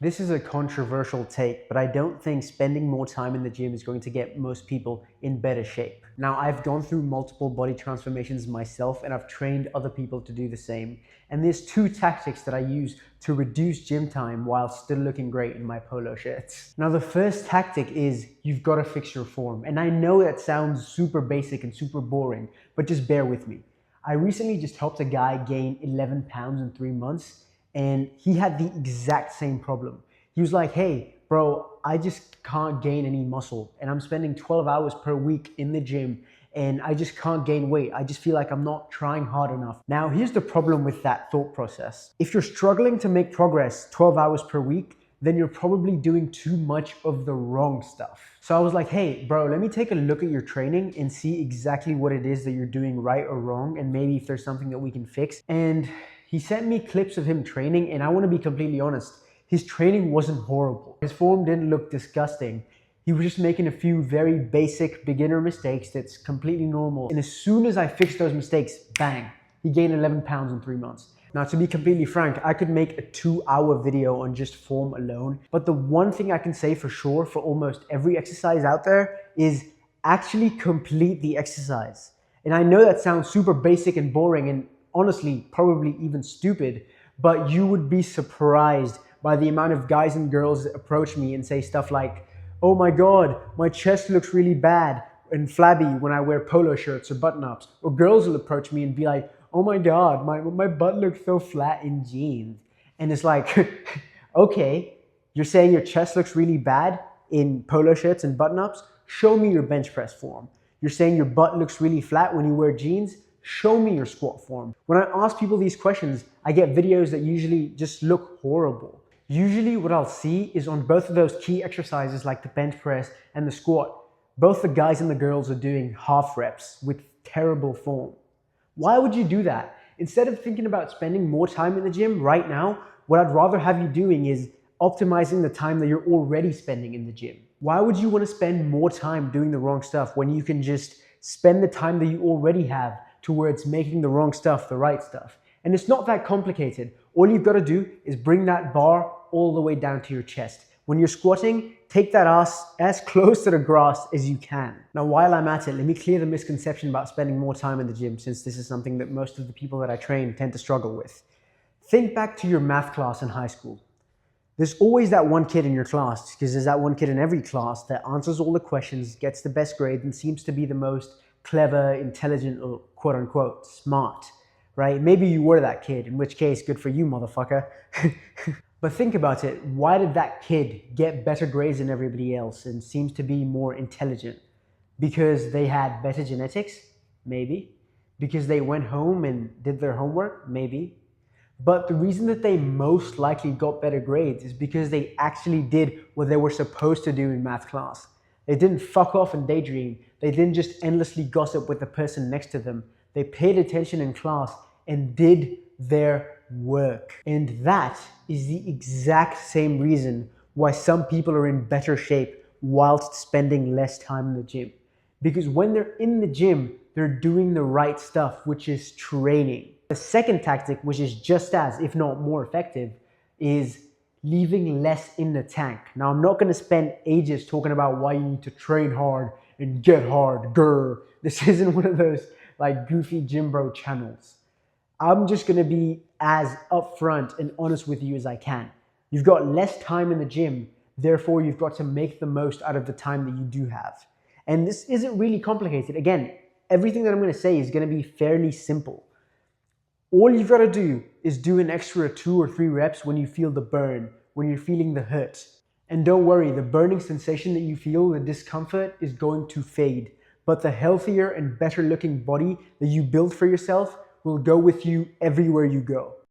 This is a controversial take, but I don't think spending more time in the gym is going to get most people in better shape. Now, I've gone through multiple body transformations myself and I've trained other people to do the same. And there's two tactics that I use to reduce gym time while still looking great in my polo shirts. Now, the first tactic is you've got to fix your form. And I know that sounds super basic and super boring, but just bear with me. I recently just helped a guy gain 11 pounds in 3 months, and he had the exact same problem. He was like, hey, bro, I just can't gain any muscle, and I'm spending 12 hours per week in the gym, and I just can't gain weight. I just feel like I'm not trying hard enough. Now, here's the problem with that thought process. If you're struggling to make progress 12 hours per week, then you're probably doing too much of the wrong stuff. So I was like, hey, bro, let me take a look at your training and see exactly what it is that you're doing right or wrong, and maybe if there's something that we can fix. And he sent me clips of him training, and I want to be completely honest, his training wasn't horrible. His form didn't look disgusting. He was just making a few very basic beginner mistakes that's completely normal. And as soon as I fixed those mistakes, bang, he gained 11 pounds in 3 months. Now, to be completely frank, I could make a 2-hour video on just form alone, but the one thing I can say for sure for almost every exercise out there is actually complete the exercise. And I know that sounds super basic and boring and honestly, probably even stupid, but you would be surprised by the amount of guys and girls that approach me and say stuff like, oh my God, my chest looks really bad and flabby when I wear polo shirts or button-ups. Or girls will approach me and be like, oh my God, my butt looks so flat in jeans. And it's like, okay, you're saying your chest looks really bad in polo shirts and button-ups? Show me your bench press form. You're saying your butt looks really flat when you wear jeans? Show me your squat form. When I ask people these questions, I get videos that usually just look horrible. Usually what I'll see is on both of those key exercises like the bench press and the squat, both the guys and the girls are doing half reps with terrible form. Why would you do that? Instead of thinking about spending more time in the gym right now, what I'd rather have you doing is optimizing the time that you're already spending in the gym. Why would you want to spend more time doing the wrong stuff when you can just spend the time that you already have towards making the wrong stuff the right stuff? And it's not that complicated. All you've got to do is bring that bar all the way down to your chest. When you're squatting, take that ass as close to the grass as you can. Now, while I'm at it, let me clear the misconception about spending more time in the gym, since this is something that most of the people that I train tend to struggle with. Think back to your math class in high school. There's always that one kid in your class, because there's that one kid in every class that answers all the questions, gets the best grade, and seems to be the most clever, intelligent, or quote unquote smart, right? Maybe you were that kid, in which case, good for you, motherfucker. But think about it, why did that kid get better grades than everybody else and seems to be more intelligent? Because they had better genetics? Maybe. Because they went home and did their homework? Maybe. But the reason that they most likely got better grades is because they actually did what they were supposed to do in math class. They didn't fuck off and daydream. They didn't just endlessly gossip with the person next to them. They paid attention in class and did their work. And that is the exact same reason why some people are in better shape whilst spending less time in the gym. Because when they're in the gym, they're doing the right stuff, which is training. The second tactic, which is just as, if not more effective, is leaving less in the tank. Now, I'm not going to spend ages talking about why you need to train hard and get hard, grr. This isn't one of those like goofy gym bro channels. I'm just going to be as upfront and honest with you as I can. You've got less time in the gym, therefore you've got to make the most out of the time that you do have. And this isn't really complicated. Again, everything that I'm going to say is going to be fairly simple. All you've got to do is do an extra 2 or 3 reps when you feel the burn, when you're feeling the hurt. And don't worry, the burning sensation that you feel, the discomfort, is going to fade. But the healthier and better looking body that you build for yourself will go with you everywhere you go.